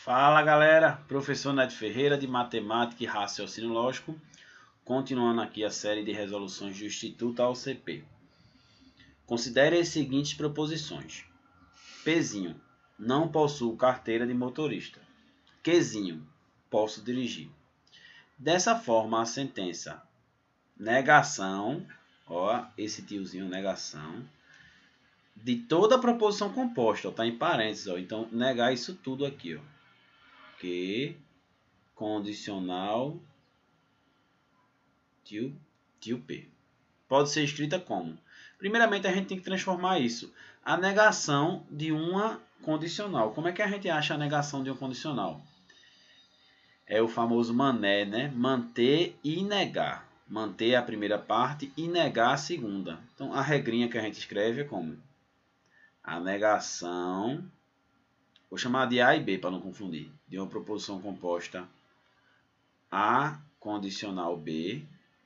Fala galera, professor Neto Ferreira de Matemática e Raciocínio Lógico, continuando aqui a série de resoluções do Instituto AOCP. Considere as seguintes proposições. Pzinho, não possuo carteira de motorista. Qzinho, posso dirigir. Dessa forma, a sentença negação, ó, esse tiozinho negação, de toda a proposição composta, ó, tá em parênteses, ó, então negar isso tudo aqui, ó. Que condicional tio P. Pode ser escrita como? Primeiramente, a gente tem que transformar isso. A negação de uma condicional. Como é que a gente acha a negação de uma condicional? É o famoso mané, né? Manter e negar. Manter a primeira parte e negar a segunda. Então, a regrinha que a gente escreve é como? A negação, vou chamar de A e B para não confundir, de uma proposição composta A condicional B,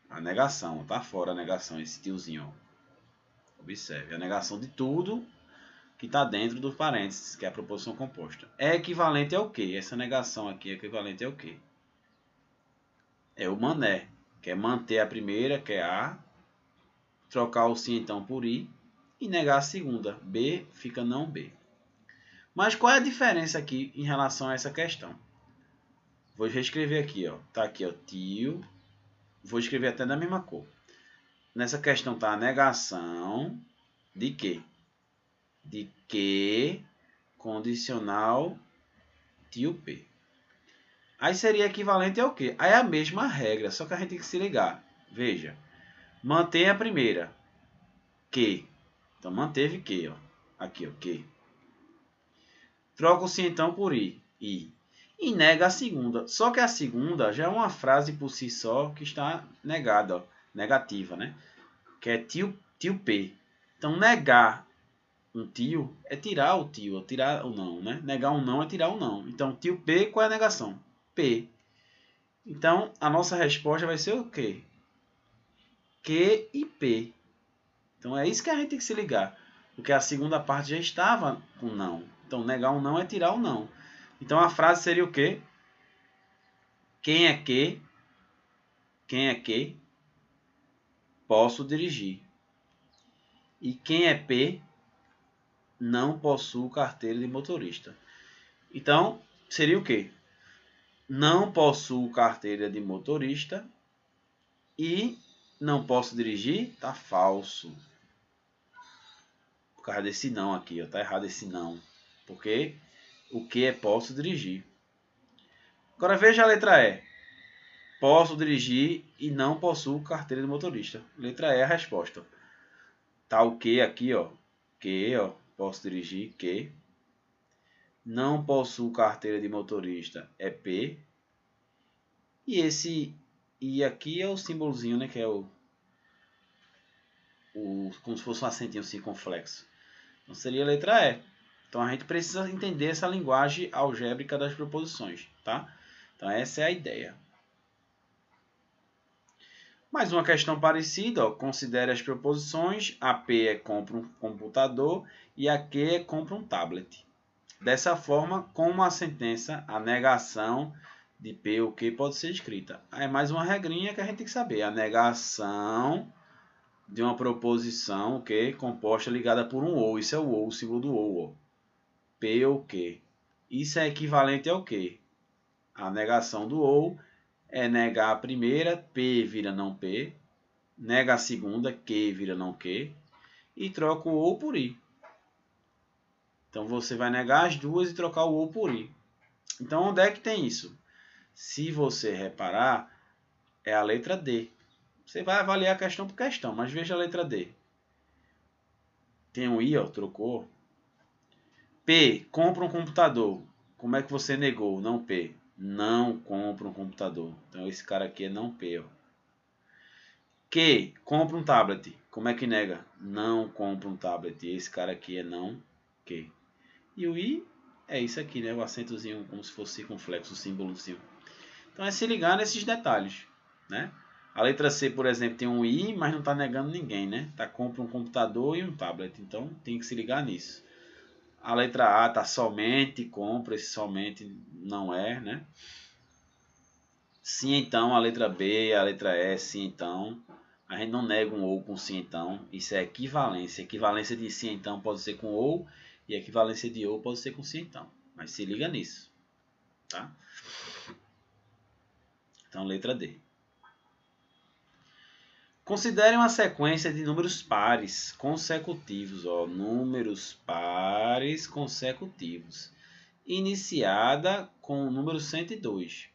a negação, tá fora a negação, esse tiozinho, ó. Observe, a negação de tudo que está dentro dos parênteses, que é a proposição composta. É equivalente ao quê? Essa negação aqui é equivalente ao quê? É o mané, que é manter a primeira, que é A, trocar o sim então por I, e negar a segunda. B fica não B. Mas qual é a diferença aqui em relação a essa questão? Vou reescrever aqui, ó. Tá aqui, ó, tio. Vou escrever até da mesma cor. Nessa questão tá a negação de quê? De que condicional tio P. Aí seria equivalente ao quê? Aí é a mesma regra, só que a gente tem que se ligar. Veja, mantém a primeira. Que. Então, manteve que, ó. Aqui, ó, que. Troca-se então por I. E nega a segunda. Só que a segunda já é uma frase por si só que está negada, ó, negativa, né? Que é tio P. Então, negar um tio é tirar o tio, é tirar o não, né? Negar um não é tirar o não. Então, tio P, qual é a negação? P. Então, a nossa resposta vai ser o quê? Q e P. Então, é isso que a gente tem que se ligar. Porque a segunda parte já estava com não. Então, negar um não é tirar o não. Então, a frase seria o quê? Quem é que? Quem é que? Posso dirigir. E quem é P? Não possuo carteira de motorista. Então, seria o quê? Não possuo carteira de motorista e não posso dirigir? Tá falso. Por causa desse não aqui, ó, tá errado esse não. Porque o que é posso dirigir. Agora veja a letra E. Posso dirigir e não possuo carteira de motorista. Letra E é a resposta. Tá o que aqui, ó. Que, ó, posso dirigir, que. Não possuo carteira de motorista é P. E esse I aqui é o símbolozinho, né, que é como se fosse um acentinho circunflexo. Então seria a letra E. Então a gente precisa entender essa linguagem algébrica das proposições, tá? Então essa é a ideia. Mais uma questão parecida, ó. Considere as proposições. A P é compra um computador e a Q é compra um tablet. Dessa forma, como a sentença, a negação de P ou Q pode ser escrita. Aí é mais uma regrinha que a gente tem que saber. A negação de uma proposição, ok, composta ligada por um ou. Isso é o ou, o símbolo do ou, ó. P ou Q. Isso é equivalente ao quê? A negação do ou é negar a primeira, P vira não P. Nega a segunda, Q vira não Q. E troca o ou por I. Então, você vai negar as duas e trocar o ou por I. Então, onde é que tem isso? Se você reparar, é a letra D. Você vai avaliar questão por questão, mas veja a letra D. Tem um I, ó, trocou. P, compra um computador. Como é que você negou? Não P. Não compra um computador. Então, esse cara aqui é não P, ó. Q, compra um tablet. Como é que nega? Não compra um tablet. Esse cara aqui é não Q. E o I é isso aqui, né? O acentozinho como se fosse circunflexo, o símbolozinho. Então é se ligar nesses detalhes, né? A letra C, por exemplo, tem um I, mas não está negando ninguém, né? Tá, compra um computador e um tablet. Então tem que se ligar nisso. A letra A está somente compra, esse somente não é, né? Sim, então, a letra B, a letra E, sim, então. A gente não nega um ou com sim, então. Isso é equivalência. Equivalência de sim, então pode ser com ou e equivalência de ou pode ser com sim, então. Mas se liga nisso, tá? Então, letra D. Considere uma sequência de números pares consecutivos, ó, números pares consecutivos, iniciada com o número 102.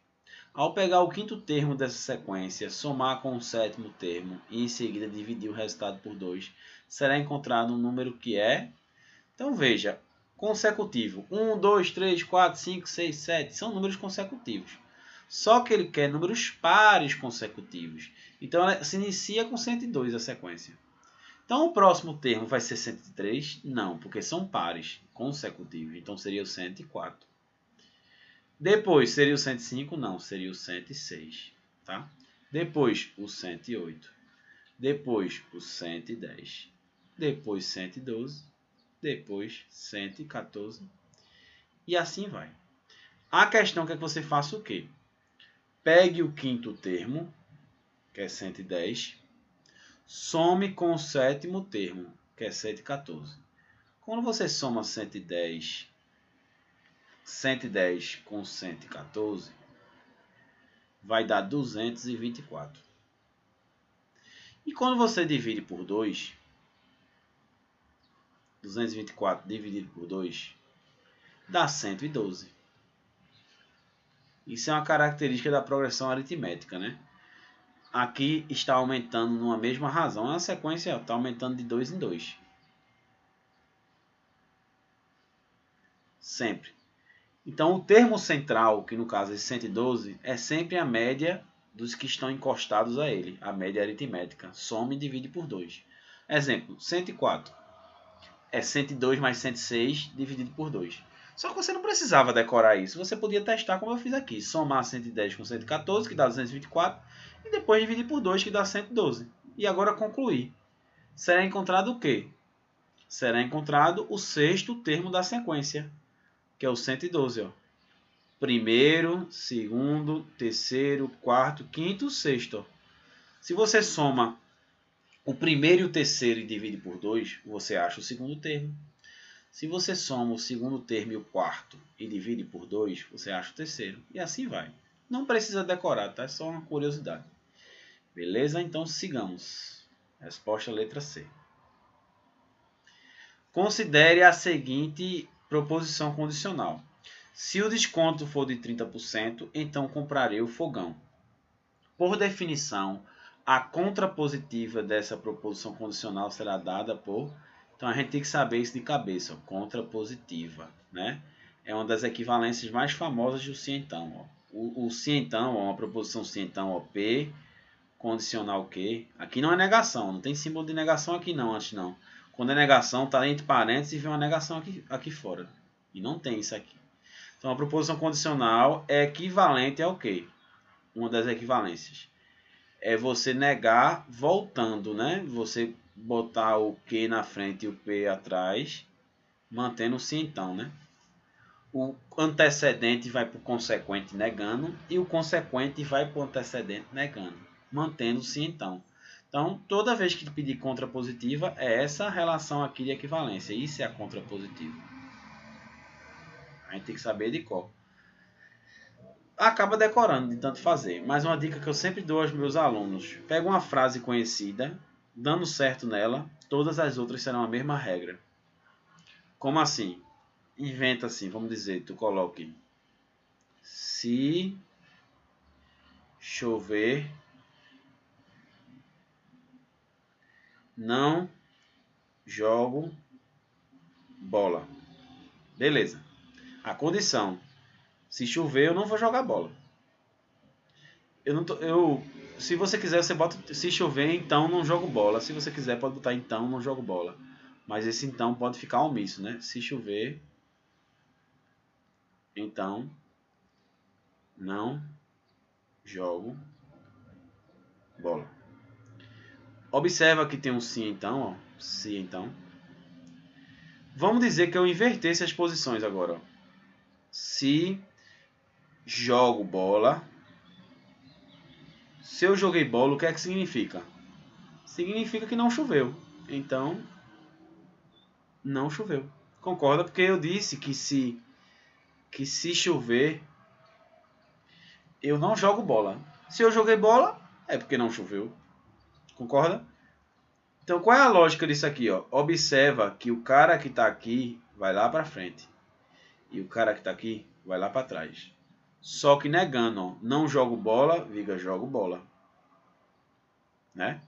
Ao pegar o quinto termo dessa sequência, somar com o sétimo termo e em seguida dividir o resultado por 2, será encontrado um número que é... Então veja, consecutivo. 1, 2, 3, 4, 5, 6, 7 são números consecutivos. Só que ele quer números pares consecutivos. Então ela se inicia com 102 a sequência. Então o próximo termo vai ser 103? Não, porque são pares consecutivos. Então seria o 104. Depois seria o 105? Não, seria o 106. Tá? Depois o 108. Depois o 110. Depois 112. Depois 114. E assim vai. A questão é que você faça o quê? Pegue o quinto termo, que é 110, some com o sétimo termo, que é 114. Quando você soma 110 com 114, vai dar 224. E quando você divide por 2, 224 dividido por 2, dá 112. Isso é uma característica da progressão aritmética, né? Aqui está aumentando numa mesma razão. A sequência está aumentando de 2 em 2. Sempre. Então, o termo central, que no caso é 112, é sempre a média dos que estão encostados a ele. A média aritmética. Soma e divide por 2. Exemplo, 104. É 102 mais 106 dividido por 2. Só que você não precisava decorar isso. Você podia testar como eu fiz aqui. Somar 110 com 114, que dá 224. E depois dividir por 2, que dá 112. E agora concluir. Será encontrado o quê? Será encontrado o sexto termo da sequência, que é o 112. Ó. Primeiro, segundo, terceiro, quarto, quinto, sexto. Ó. Se você soma o primeiro e o terceiro e divide por 2, você acha o segundo termo. Se você soma o segundo termo e o quarto e divide por 2, você acha o terceiro. E assim vai. Não precisa decorar, tá? É só uma curiosidade. Beleza? Então sigamos. Resposta letra C. Considere a seguinte proposição condicional. Se o desconto for de 30%, então comprarei o fogão. Por definição, a contrapositiva dessa proposição condicional será dada por... Então a gente tem que saber isso de cabeça. Ó, contrapositiva, né? É uma das equivalências mais famosas do se então. Ó. O se então, ó, uma proposição se então, ó, P, condicional Q. Aqui não é negação, não tem símbolo de negação aqui não, antes não. Quando é negação, está entre parênteses e vem uma negação aqui fora. E não tem isso aqui. Então a proposição condicional é equivalente ao quê? Uma das equivalências. É você negar voltando, né? Você botar o Q na frente e o P atrás, mantendo o se então, né? O antecedente vai para o consequente negando e o consequente vai para o antecedente negando, mantendo o se então. Então, toda vez que pedir contrapositiva, é essa relação aqui de equivalência. Isso é a contrapositiva. A gente tem que saber de qual. Acaba decorando de tanto fazer. Mas uma dica que eu sempre dou aos meus alunos. Pega uma frase conhecida, dando certo nela, todas as outras serão a mesma regra. Como assim? Inventa assim, vamos dizer, tu coloque se chover, não jogo bola. Beleza. A condição, se chover eu não vou jogar bola. Se você quiser, você bota se chover, então não jogo bola. Se você quiser, pode botar então não jogo bola. Mas esse então pode ficar omisso, né? Se chover, então não jogo bola. Observa que tem um se então, ó. Se então. Vamos dizer que eu invertesse as posições agora. Ó. Se jogo bola. Se eu joguei bola, o que é que significa? Significa que não choveu. Então, não choveu. Concorda? Porque eu disse que se chover, eu não jogo bola. Se eu joguei bola, é porque não choveu. Concorda? Então, qual é a lógica disso aqui? Ó? Observa que o cara que está aqui vai lá para frente. E o cara que está aqui vai lá para trás. Só que negando, ó, não jogo bola, viga jogo bola. Né?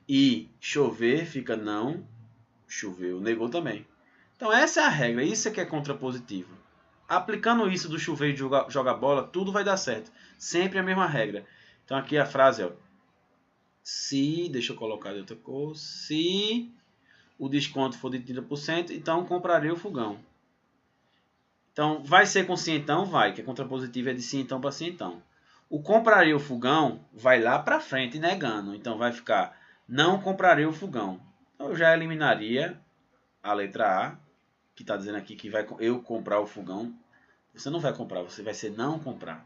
E chover fica não choveu. Negou também. Então essa é a regra. Isso é que é contrapositivo. Aplicando isso do chover e jogar bola, tudo vai dar certo. Sempre a mesma regra. Então aqui a frase é: se, deixa eu colocar de outra cor, se o desconto for de 30%, então comprarei o fogão. Então vai ser com sim então? Vai, que a contrapositiva é de sim então para sim então. O comprarei o fogão vai lá para frente negando. Então vai ficar não comprarei o fogão. Então eu já eliminaria a letra A, que está dizendo aqui que vai eu comprar o fogão. Você não vai comprar, você vai ser não comprar.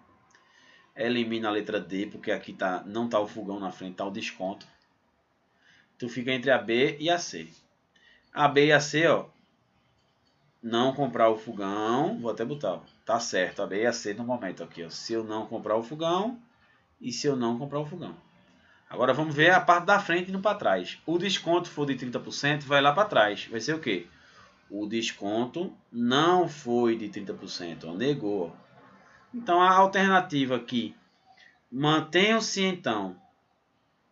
Elimina a letra D, porque aqui tá, não está o fogão na frente, está o desconto. Tu fica entre a B e a C. A B e a C, ó, não comprar o fogão, vou até botar, ó, tá certo, a B e a C no momento aqui, ó, se eu não comprar o fogão e se eu não comprar o fogão. Agora vamos ver a parte da frente indo para trás. O desconto for de 30%, vai lá para trás. Vai ser o quê? O desconto não foi de 30%, ó, negou. Então a alternativa aqui, mantenha-se então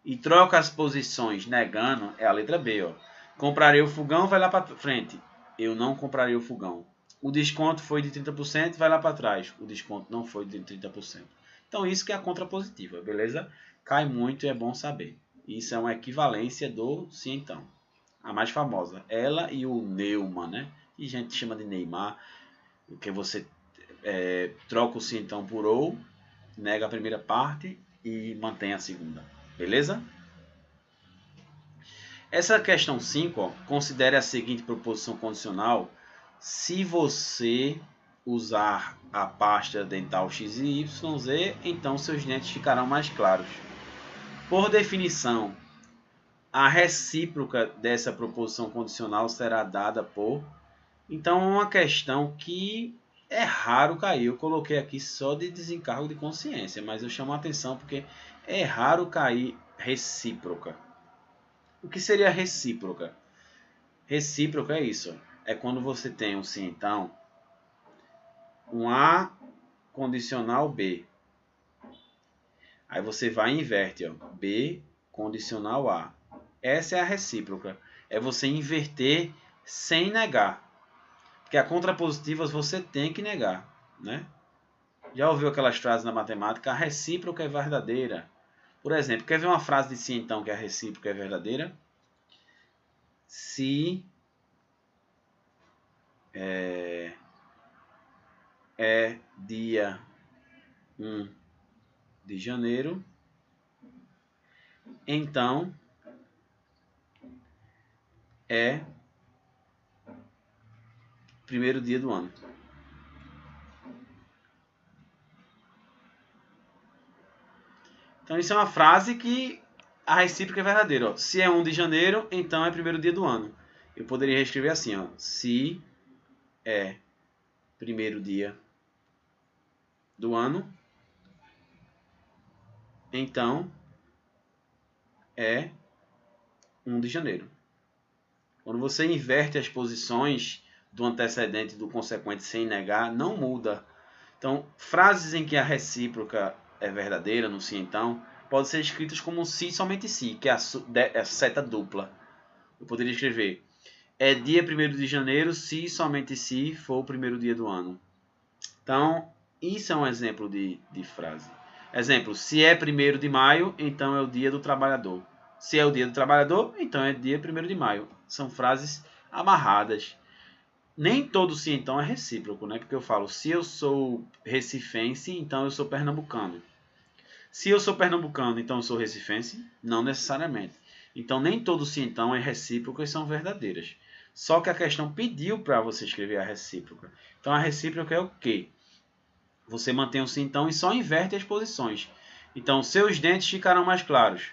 e troca as posições negando, é a letra B. Ó. Comprarei o fogão, vai lá para frente. Eu não comprarei o fogão. O desconto foi de 30%, vai lá para trás. O desconto não foi de 30%. Então isso que é a contrapositiva, beleza? Cai muito e é bom saber. Isso é uma equivalência do sim então. A mais famosa. Ela e o Neumann, né? E a gente chama de Neymar. Que você troca o sim então por ou, nega a primeira parte e mantém a segunda. Beleza? Essa questão 5, ó, considere a seguinte proposição condicional se você usar a pasta dental X e YZ, então seus dentes ficarão mais claros. Por definição, a recíproca dessa proposição condicional será dada por... Então, é uma questão que é raro cair. Eu coloquei aqui só de desencargo de consciência, mas eu chamo a atenção porque é raro cair recíproca. O que seria recíproca? Recíproca é isso. É quando você tem um sim, então, um A condicional B. Aí você vai e inverte, ó, B condicional A. Essa é a recíproca. É você inverter sem negar. Porque a contrapositivas você tem que negar, né? Já ouviu aquelas frases na matemática? A recíproca é verdadeira. Por exemplo, quer ver uma frase de sim então que a recíproca é verdadeira? Se é dia 1 de janeiro, então é primeiro dia do ano. Então isso é uma frase que a recíproca é verdadeira. Ó. Se é 1 de janeiro, então é primeiro dia do ano. Eu poderia reescrever assim, ó. Se é primeiro dia do ano, então é 1 de janeiro. Quando você inverte as posições do antecedente e do consequente sem negar, não muda. Então, frases em que a recíproca é verdadeira, no sim então, podem ser escritas como se somente se, que é a seta dupla. Eu poderia escrever: é dia 1º de janeiro se somente se for o primeiro dia do ano. Então, isso é um exemplo de frase. Exemplo, se é 1º de maio, então é o dia do trabalhador. Se é o dia do trabalhador, então é dia 1º de maio. São frases amarradas. Nem todo sim então é recíproco, né? Porque eu falo, se eu sou recifense, então eu sou pernambucano. Se eu sou pernambucano, então eu sou recifense? Não necessariamente. Então, nem todo sim então é recíproco e são verdadeiras. Só que a questão pediu para você escrever a recíproca. Então, a recíproca é o quê? Você mantém o sim então e só inverte as posições. Então, seus dentes ficarão mais claros.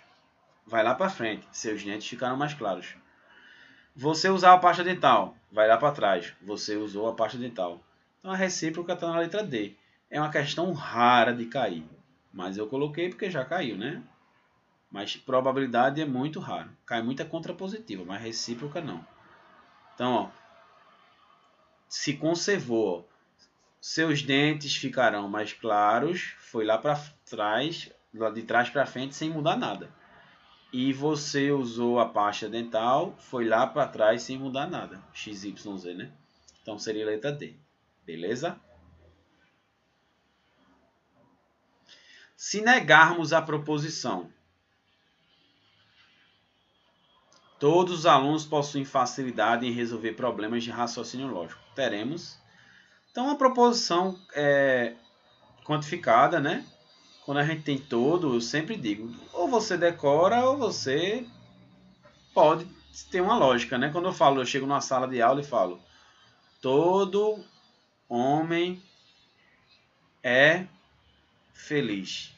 Vai lá para frente. Seus dentes ficaram mais claros. Você usar a pasta dental. Vai lá para trás. Você usou a pasta dental. Então, a recíproca está na letra D. É uma questão rara de cair. Mas eu coloquei porque já caiu, né? Mas probabilidade é muito raro. Cai muita contrapositiva, mas recíproca não. Então, ó, se conservou. Seus dentes ficarão mais claros. Foi lá para trás, lá de trás para frente, sem mudar nada. E você usou a pasta dental, foi lá para trás sem mudar nada. XYZ, né? Então seria a letra D. Beleza? Se negarmos a proposição, todos os alunos possuem facilidade em resolver problemas de raciocínio lógico. Teremos. Então, a proposição quantificada, né? Quando a gente tem todo, eu sempre digo, ou você decora ou você pode ter uma lógica, né? Quando eu chego numa sala de aula e falo, todo homem é feliz.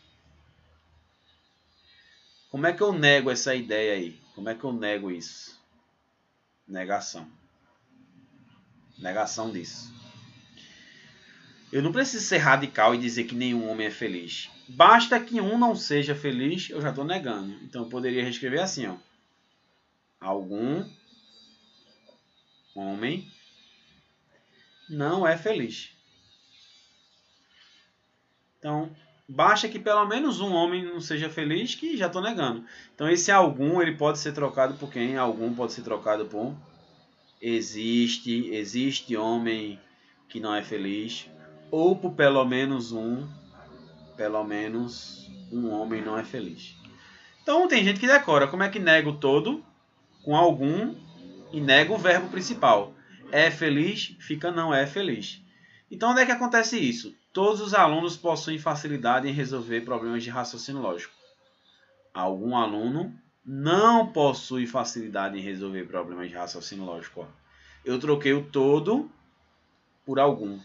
Como é que eu nego essa ideia aí? Como é que eu nego isso? Negação. Negação disso. Eu não preciso ser radical e dizer que nenhum homem é feliz. Basta que um não seja feliz, eu já estou negando. Então eu poderia reescrever assim, ó. Algum homem não é feliz. Então, basta que pelo menos um homem não seja feliz, que já estou negando. Então esse algum, ele pode ser trocado por quem? Algum pode ser trocado por existe homem que não é feliz, ou por pelo menos um homem não é feliz. Então tem gente que decora, como é que nega o todo com algum e nega o verbo principal. É feliz, fica não é feliz. Então onde é que acontece isso? Todos os alunos possuem facilidade em resolver problemas de raciocínio lógico. Algum aluno não possui facilidade em resolver problemas de raciocínio lógico. Ó. Eu troquei o todo por algum.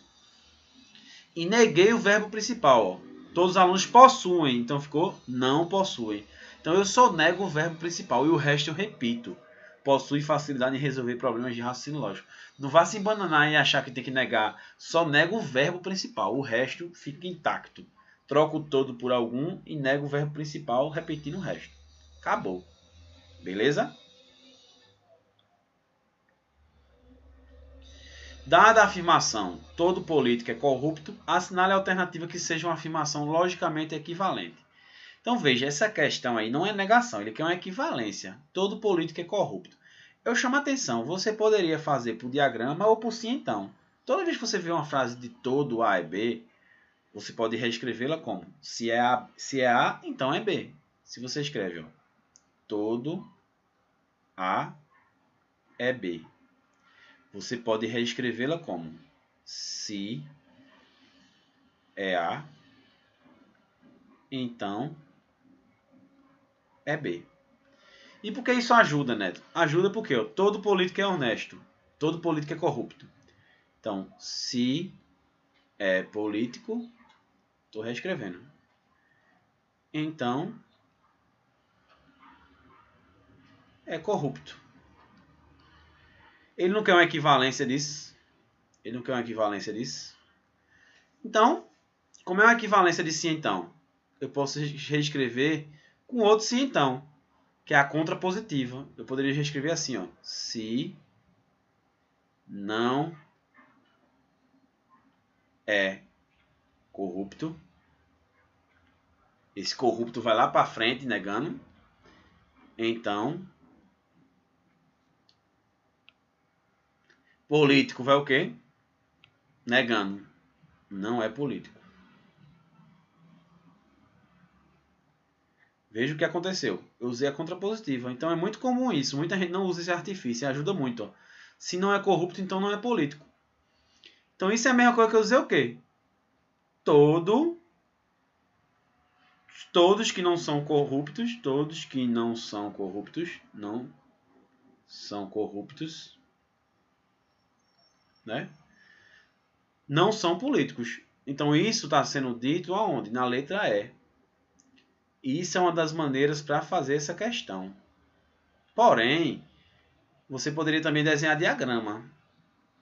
E neguei o verbo principal. Ó. Todos os alunos possuem, então ficou não possuem. Então eu só nego o verbo principal e o resto eu repito. Possui facilidade em resolver problemas de raciocínio lógico. Não vá se embananar e achar que tem que negar. Só nego o verbo principal. O resto fica intacto. Troco o todo por algum e nego o verbo principal repetindo o resto. Acabou. Beleza? Dada a afirmação todo político é corrupto, assinale a alternativa que seja uma afirmação logicamente equivalente. Então veja, essa questão aí não é negação, ele quer uma equivalência. Todo político é corrupto. Eu chamo a atenção, você poderia fazer por diagrama ou por sim então. Toda vez que você vê uma frase de todo A é B, você pode reescrevê-la como se é A, então é B. Se você escreve ó, todo A é B. Você pode reescrevê-la como se é A, então é B. E por que isso ajuda, Neto? Ajuda porque ó, todo político é honesto, todo político é corrupto. Então, se é político, estou reescrevendo. Então, é corrupto. Ele não quer uma equivalência disso. Ele não quer uma equivalência disso. Então, como é uma equivalência de sim então? Eu posso reescrever com outro sim então, que é a contrapositiva. Eu poderia reescrever assim, ó. Se não é corrupto, esse corrupto vai lá para frente negando, então político vai o quê? Negando. Não é político. Veja o que aconteceu. Eu usei a contrapositiva. Então é muito comum isso. Muita gente não usa esse artifício. Ajuda muito. Ó. Se não é corrupto, então não é político. Então isso é a mesma coisa que eu usei o quê? Todo Todos que não são corruptos, né? Não são políticos. Então isso está sendo dito aonde? Na letra E. E isso é uma das maneiras para fazer essa questão. Porém, você poderia também desenhar diagrama.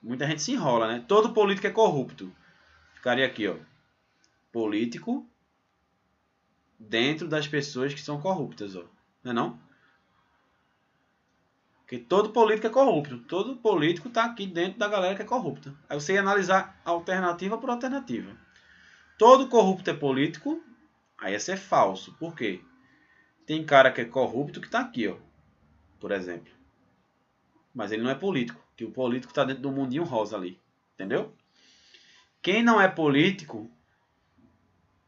Muita gente se enrola, né? Todo político é corrupto. Ficaria aqui, ó. Político dentro das pessoas que são corruptas, ó. Não é não? Porque todo político é corrupto. Todo político está aqui dentro da galera que é corrupta. Aí você ia analisar alternativa por alternativa. Todo corrupto é político, aí ia ser falso. Por quê? Tem cara que é corrupto que está aqui, ó. Por exemplo. Mas ele não é político. Que o político está dentro do mundinho rosa ali. Entendeu? Quem não é político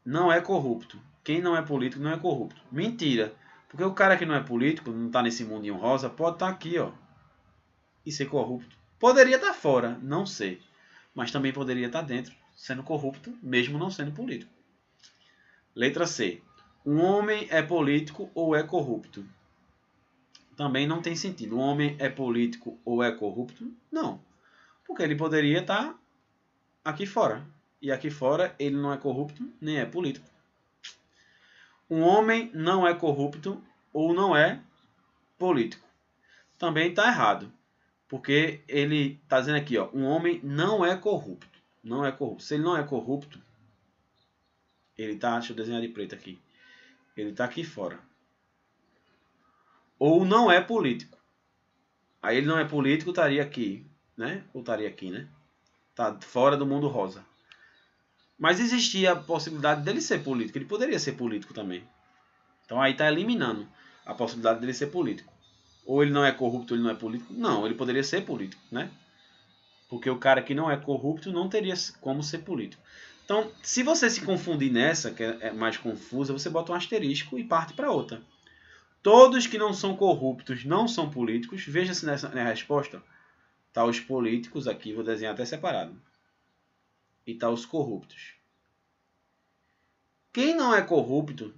não é corrupto. Quem não é político não é corrupto. Mentira. Porque o cara que não é político, não está nesse mundinho rosa, pode estar aqui, ó. E ser corrupto. Poderia estar fora, não sei. Mas também poderia estar dentro, sendo corrupto, mesmo não sendo político. Letra C. Um homem é político ou é corrupto? Também não tem sentido. Um homem é político ou é corrupto? Não. Porque ele poderia estar aqui fora. E aqui fora ele não é corrupto, nem é político. Um homem não é corrupto ou não é político. Também está errado. Porque ele está dizendo aqui, ó, um homem não é corrupto. Não é corrupto. Se ele não é corrupto, ele está, deixa eu desenhar de preto aqui. Ele está aqui fora. Ou não é político. Aí ele não é político, estaria aqui, né? Ou estaria aqui, né? Tá fora do mundo rosa. Mas existia a possibilidade dele ser político. Ele poderia ser político também. Então aí está eliminando a possibilidade dele ser político. Ou ele não é corrupto, ele não é político. Não, ele poderia ser político, né? Porque o cara que não é corrupto não teria como ser político. Então, se você se confundir nessa, que é mais confusa, você bota um asterisco e parte para outra. Todos que não são corruptos não são políticos. Veja-se na resposta. Tá os políticos aqui, vou desenhar até separado. E tá os corruptos. Quem não é corrupto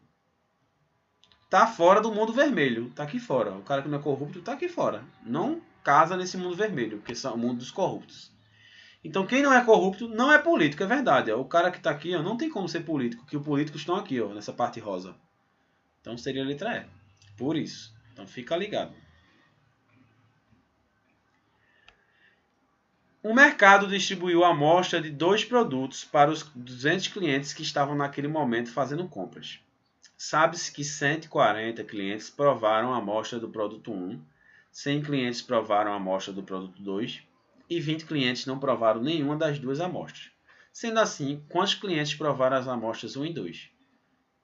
tá fora do mundo vermelho. Tá aqui fora. O cara que não é corrupto tá aqui fora. Não casa nesse mundo vermelho, porque é o mundo dos corruptos. Então quem não é corrupto não é político, é verdade. Ó. O cara que tá aqui ó, não tem como ser político, que os políticos estão aqui, ó, nessa parte rosa. Então seria a letra E. Por isso. Então fica ligado. O mercado distribuiu a amostra de 2 produtos para os 200 clientes que estavam naquele momento fazendo compras. Sabe-se que 140 clientes provaram a amostra do produto 1, 100 clientes provaram a amostra do produto 2 e 20 clientes não provaram nenhuma das duas amostras. Sendo assim, quantos clientes provaram as amostras 1 e 2?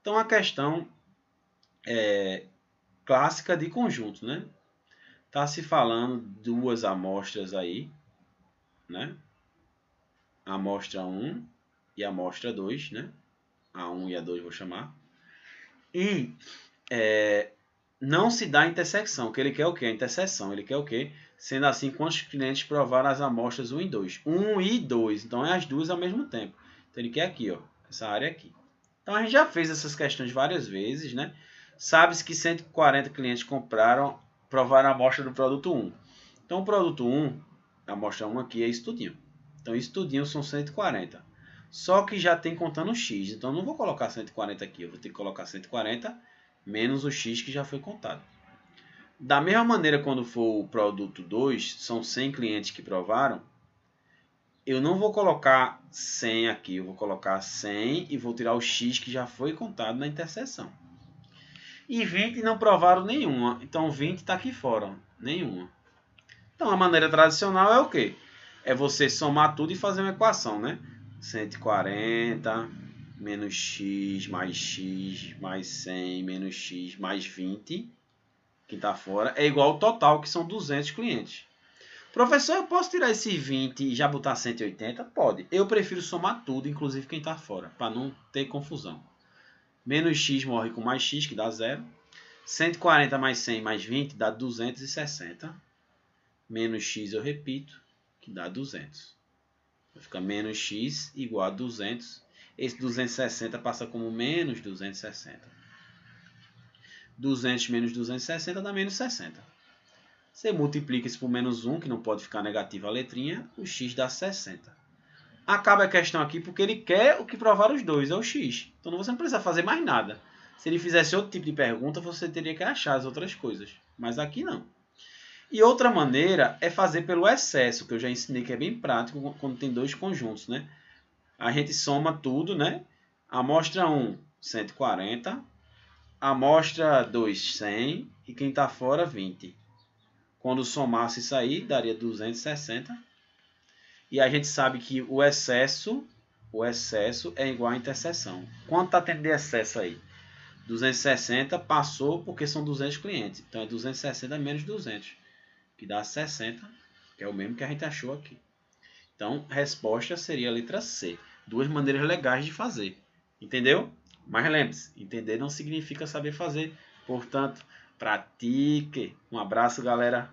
Então a questão é clássica de conjunto, né? Está se falando duas amostras aí, né? A amostra 1 e a amostra 2, né? A 1 e a 2 vou chamar. E não se dá intersecção, que ele quer o quê? A interseção, ele quer o quê? Sendo assim, quantos clientes provaram as amostras 1 e 2? 1 e 2, então é as duas ao mesmo tempo. Então ele quer aqui, ó, essa área aqui. Então a gente já fez essas questões várias vezes, né? Sabe-se que 140 clientes provaram a amostra do produto 1. Então o produto 1, a amostra 1 aqui é isso tudinho. Então isso tudinho são 140. Só que já tem contando o X, então eu não vou colocar 140 aqui, eu vou ter que colocar 140 menos o X que já foi contado. Da mesma maneira, quando for o produto 2, são 100 clientes que provaram, eu não vou colocar 100 aqui, eu vou colocar 100 e vou tirar o X que já foi contado na interseção. E 20 não provaram nenhuma, então 20 está aqui fora, nenhuma. Então a maneira tradicional é o quê? É você somar tudo e fazer uma equação, né? 140 menos x mais 100 menos x mais 20, que está fora, é igual ao total, que são 200 clientes. Professor, eu posso tirar esse 20 e já botar 180? Pode. Eu prefiro somar tudo, inclusive quem está fora, para não ter confusão. Menos x morre com mais x, que dá 0. 140 mais 100 mais 20 dá 260. Menos x, eu repito, que dá 200. Fica menos x igual a 200. Esse 260 passa como menos 260. 200 menos 260 dá menos 60. Você multiplica isso por menos 1, que não pode ficar negativa a letrinha, o x dá 60. Acaba a questão aqui porque ele quer o que provar os dois, é o x. Então você não precisa fazer mais nada. Se ele fizesse outro tipo de pergunta, você teria que achar as outras coisas. Mas aqui não. E outra maneira é fazer pelo excesso, que eu já ensinei que é bem prático quando tem dois conjuntos, né? A gente soma tudo, né? Amostra 1, 140. Amostra 2, 100. E quem está fora, 20. Quando somasse isso aí, daria 260. E a gente sabe que o excesso é igual à interseção. Quanto está tendo de excesso aí? 260 passou porque são 200 clientes. Então é 260 menos 200, que dá 60, que é o mesmo que a gente achou aqui. Então, a resposta seria a letra C. Duas maneiras legais de fazer. Entendeu? Mas lembre-se, entender não significa saber fazer. Portanto, pratique. Um abraço, galera.